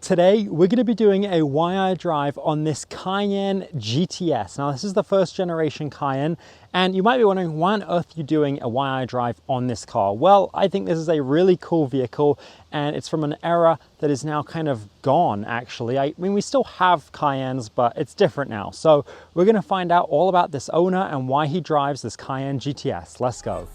Today, we're going to be doing a wire drive on this Cayenne GTS. Now, this is the first generation Cayenne, and you might be wondering, why on earth are you doing a wire drive on this car? Well, I think this is a really cool vehicle, and it's from an era that is now kind of gone, actually. I mean, we still have Cayennes, but it's different now. So we're going to find out all about this owner and why he drives this Cayenne GTS. Let's go.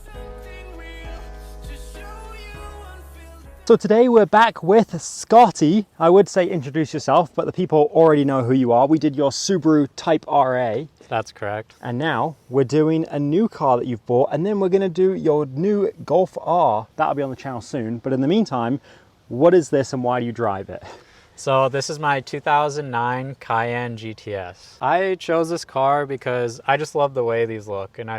So today we're back with Scotty. I would say introduce yourself, but the people already know who you are. We did your Subaru Type RA. That's correct. And now we're doing a new car that you've bought, and then we're going to do your new Golf R. That'll be on the channel soon. But in the meantime, what is this and why do you drive it? So this is my 2009 Cayenne GTS. I chose this car because I just love the way these look, and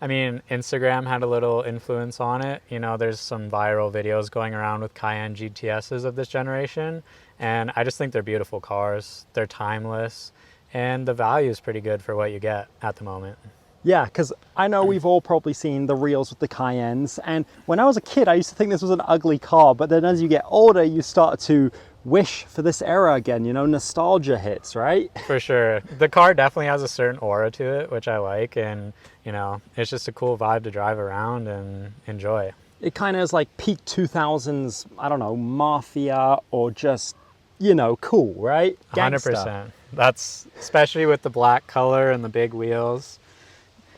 I mean, Instagram had a little influence on it. You know, there's some viral videos going around with Cayenne GTSs of this generation, and I just think they're beautiful cars. They're timeless, and the value is pretty good for what you get at the moment. Yeah, because I know we've all probably seen the reels with the Cayennes, and when I was a kid, I used to think this was an ugly car, but then as you get older, you start to wish for this era again, you know, nostalgia hits, right? For sure. The car definitely has a certain aura to it, which I like, and, you know, it's just a cool vibe to drive around and enjoy. It kind of is like peak 2000s, I don't know, mafia or just, you know, cool, right? Gangsta. 100%. That's, especially with the black color and the big wheels,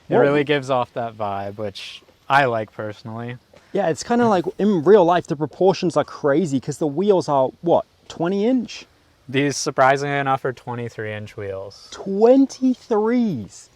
it really gives off that vibe, which I like personally. Yeah, it's kind of like in real life, the proportions are crazy because the wheels are, what, 20 inch? These, surprisingly enough, are 23-inch wheels. 23s?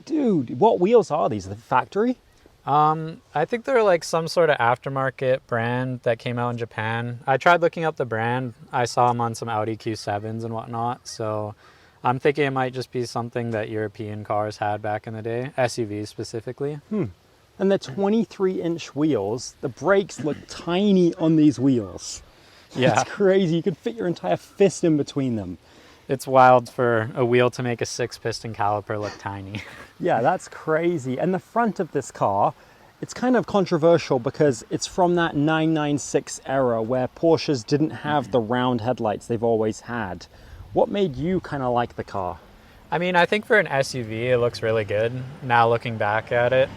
Dude, what wheels are these? The factory? I think they're like some sort of aftermarket brand that came out in Japan. I tried looking up the brand. I saw them on some Audi Q7s and whatnot. So I'm thinking it might just be something that European cars had back in the day, SUVs specifically. And they're 23-inch wheels. The brakes look tiny on these wheels. Yeah. It's crazy. You could fit your entire fist in between them. It's wild for a wheel to make a 6-piston caliper look tiny. Yeah, that's crazy. And the front of this car, it's kind of controversial because it's from that 996 era where Porsches didn't have the round headlights they've always had. What made you kind of like the car? I mean, I think for an SUV, it looks really good now looking back at it.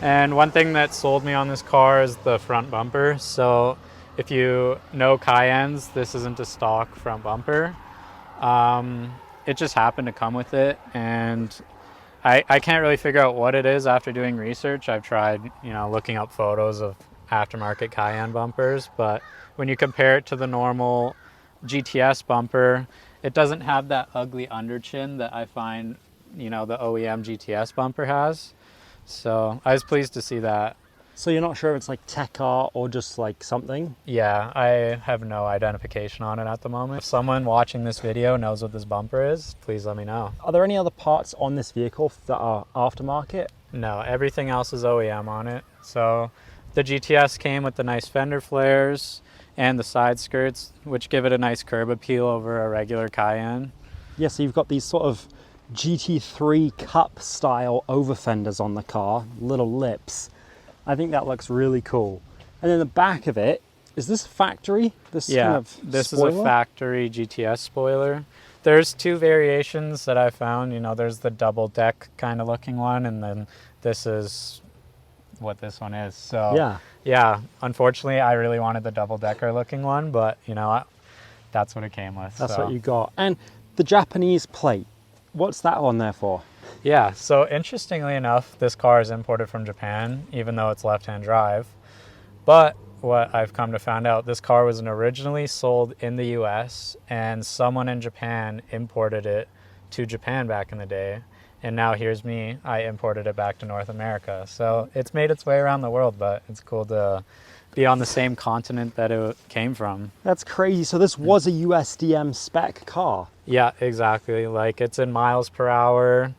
And one thing that sold me on this car is the front bumper. So if you know Cayennes, this isn't a stock front bumper. It just happened to come with it. And I can't really figure out what it is after doing research. I've tried, you know, looking up photos of aftermarket Cayenne bumpers. But when you compare it to the normal GTS bumper, it doesn't have that ugly under chin that I find, you know, the OEM GTS bumper has. So I was pleased to see that. So you're not sure if it's like tech art or just like something? Yeah, I have no identification on it at the moment. If someone watching this video knows what this bumper is, please let me know. Are there any other parts on this vehicle that are aftermarket? No, everything else is OEM on it. So the GTS came with the nice fender flares and the side skirts, which give it a nice curb appeal over a regular Cayenne. Yeah, so you've got these sort of GT3 cup style over fenders on the car, little lips. I think that looks really cool. And then the back of it, is this factory? This yeah, kind of this spoiler? is a factory GTS spoiler. There's two variations that I found. You know, there's the double deck kind of looking one, and then this is what this one is. So yeah, unfortunately, I really wanted the double decker looking one, but you know, that's what it came with. That's what you got. And the Japanese plate, what's that on there for? Yeah, so interestingly enough, this car is imported from Japan, even though it's left-hand drive. But what I've come to find out, this car was originally sold in the US, and someone in Japan imported it to Japan back in the day. And now here's me, I imported it back to North America. So it's made its way around the world, but it's cool to be on the same continent that it came from. That's crazy. So this was a USDM spec car? Yeah, exactly. Like, it's in miles per hour.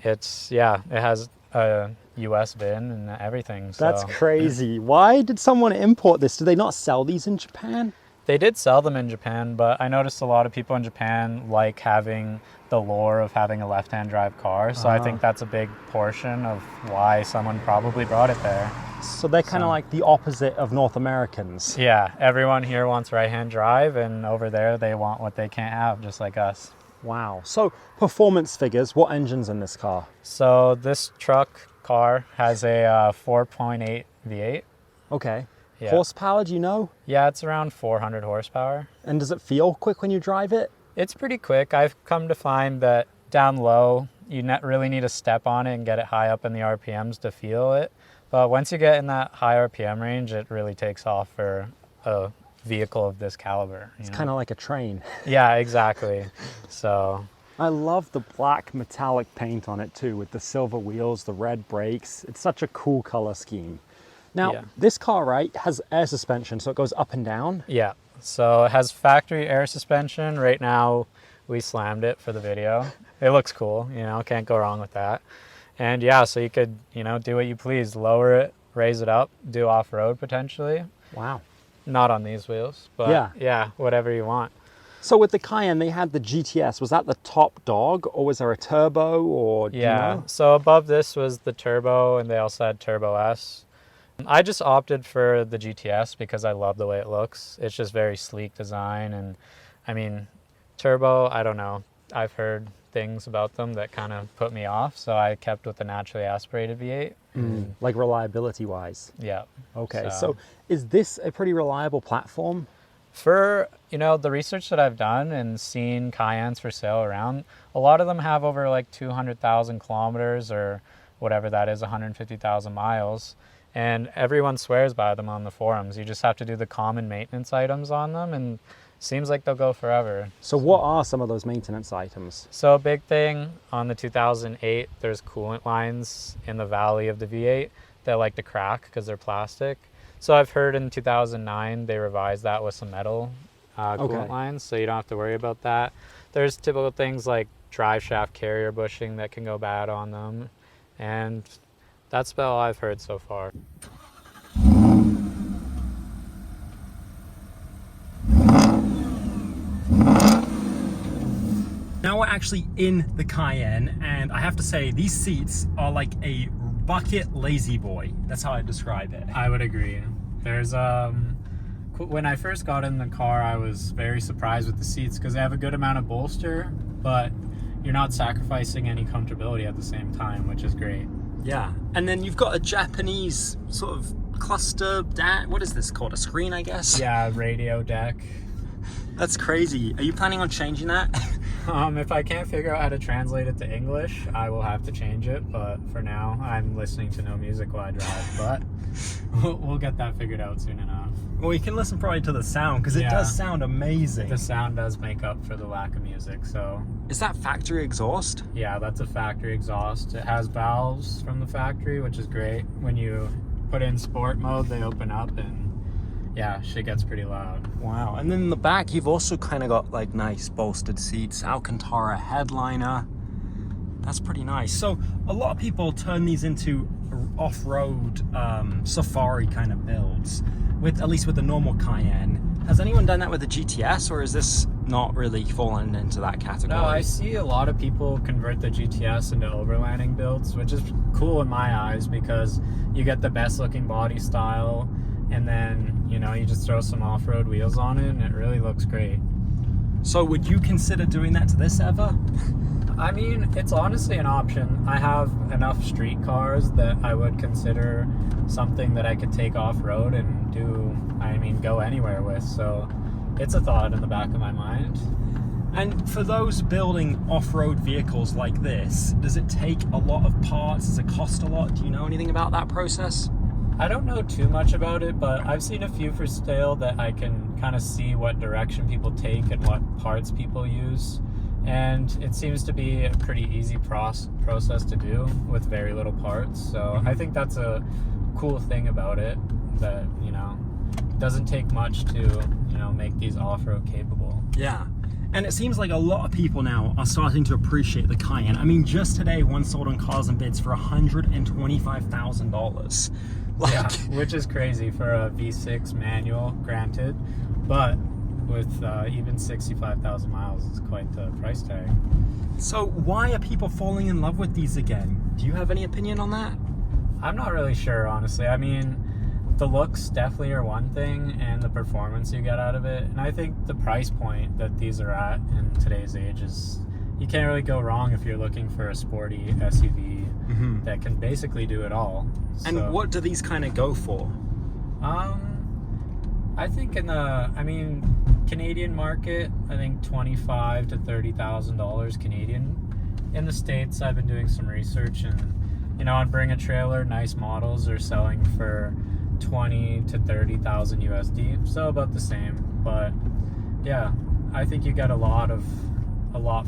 It's, yeah, it has a US VIN and everything. So. That's crazy. Why did someone import this? Do they not sell these in Japan? They did sell them in Japan, but I noticed a lot of people in Japan like having the lore of having a left-hand drive car. So I think that's a big portion of why someone probably brought it there. So they're kind of like the opposite of North Americans. Yeah, everyone here wants right-hand drive, and over there they want what they can't have, just like us. Wow. So performance figures, what engine's in this car? So this car has a 4.8 V8. Okay. Yeah. Horsepower, do you know? Yeah, it's around 400 horsepower. And does it feel quick when you drive it? It's pretty quick. I've come to find that down low, you really need to step on it and get it high up in the RPMs to feel it. But once you get in that high RPM range, it really takes off for a vehicle of this caliber. It's kind of like a train. Yeah, exactly. So I love the black metallic paint on it too, with the silver wheels, the red brakes. It's such a cool color scheme. Now, this car, right, has air suspension, so it goes up and down? Yeah, so it has factory air suspension. Right now, we slammed it for the video. It looks cool, you know, can't go wrong with that. And yeah, so you could, you know, do what you please. Lower it, raise it up, do off-road potentially. Wow. Not on these wheels, but yeah, whatever you want. So with the Cayenne, they had the GTS. Was that the top dog, or was there a turbo, or do you know? So above this was the turbo, and they also had Turbo S. I just opted for the GTS because I love the way it looks. It's just very sleek design, and I mean, turbo, I don't know. I've heard things about them that kind of put me off, so I kept with the naturally aspirated V8. Like reliability wise? Yeah. Okay, so is this a pretty reliable platform? For, you know, the research that I've done and seen Cayennes for sale around, a lot of them have over like 200,000 kilometers or whatever that is, 150,000 miles. And everyone swears by them on the forums. You just have to do the common maintenance items on them, and seems like they'll go forever. So what are some of those maintenance items? So a big thing on the 2008, there's coolant lines in the valley of the V8 that like to crack because they're plastic. So I've heard in 2009 they revised that with some metal coolant lines, so you don't have to worry about that. There's typical things like drive shaft carrier bushing that can go bad on them, and that's about all I've heard so far. Now we're actually in the Cayenne, and I have to say these seats are like a bucket lazy boy. That's how I describe it. I would agree. There's when I first got in the car, I was very surprised with the seats because they have a good amount of bolster, but you're not sacrificing any comfortability at the same time, which is great. Yeah, and then you've got a Japanese sort of cluster, what is this called? A screen, I guess? Yeah, radio deck. That's crazy. Are you planning on changing that? If I can't figure out how to translate it to English, I will have to change it, but for now, I'm listening to no music while I drive, but we'll get that figured out soon enough. Well, you can listen probably to the sound, because it does sound amazing. The sound does make up for the lack of music, so... Is that factory exhaust? Yeah, that's a factory exhaust. It has valves from the factory, which is great. When you put in sport mode, they open up, and yeah, shit gets pretty loud. Wow. And then in the back, you've also kind of got like nice bolstered seats, Alcantara headliner. That's pretty nice. So a lot of people turn these into off-road safari kind of builds, at least with the normal Cayenne. Has anyone done that with the GTS, or is this not really falling into that category? No, I see a lot of people convert the GTS into overlanding builds, which is cool in my eyes because you get the best looking body style, and then, you know, you just throw some off-road wheels on it and it really looks great. So would you consider doing that to this ever? I mean, it's honestly an option. I have enough street cars that I would consider something that I could take off-road and go anywhere with. So it's a thought in the back of my mind. And for those building off-road vehicles like this, does it take a lot of parts? Does it cost a lot? Do you know anything about that process? I don't know too much about it, but I've seen a few for sale that I can kind of see what direction people take and what parts people use. And it seems to be a pretty easy process to do with very little parts. So I think that's a cool thing about it, that, you know, it doesn't take much to, you know, make these off-road capable. Yeah. And it seems like a lot of people now are starting to appreciate the Cayenne. I mean, just today, one sold on Cars and Bids for $125,000. Yeah, which is crazy for a V6 manual, granted, but with even 65,000 miles, it's quite the price tag. So why are people falling in love with these again? Do you have any opinion on that? I'm not really sure, honestly. I mean, the looks definitely are one thing, and the performance you get out of it. And I think the price point that these are at in today's age is, you can't really go wrong if you're looking for a sporty SUV that can basically do it all. And what do these kind of go for? I think in the, Canadian market, I think $25,000 to $30,000 Canadian. In the States, I've been doing some research, and on Bring a Trailer, nice models are selling for 20 to 30,000 USD, so about the same. But yeah, I think you get a lot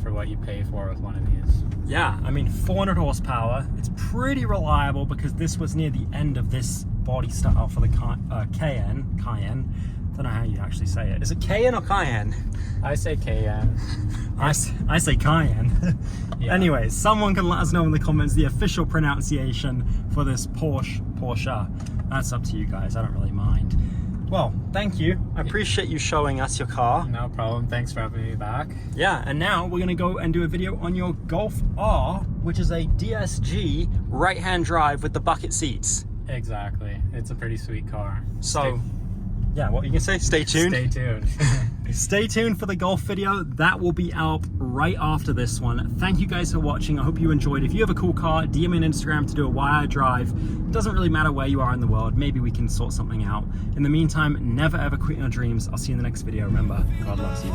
for what you pay for with one of these. Yeah, 400 horsepower. It's pretty reliable because this was near the end of this body style for the Cayenne. Don't know how you actually say it. Is it Cayenne or Cayenne? I say Cayenne. I say Cayenne. Yeah. Anyways, someone can let us know in the comments the official pronunciation for this Porsche. That's up to you guys. I don't really mind. Well, thank you. I appreciate you showing us your car. No problem. Thanks for having me back. Yeah, and now we're gonna go and do a video on your Golf R, which is a DSG right-hand drive with the bucket seats. Exactly. It's a pretty sweet car. So, yeah, what you can say? Stay tuned. Stay tuned. Stay tuned for the Golf video. That will be out right after this one. Thank you guys for watching. I hope you enjoyed. If you have a cool car, DM me on Instagram to do a wire drive. It doesn't really matter where you are in the world. Maybe we can sort something out. In the meantime, never ever quit your dreams. I'll see you in the next video. Remember, God loves you.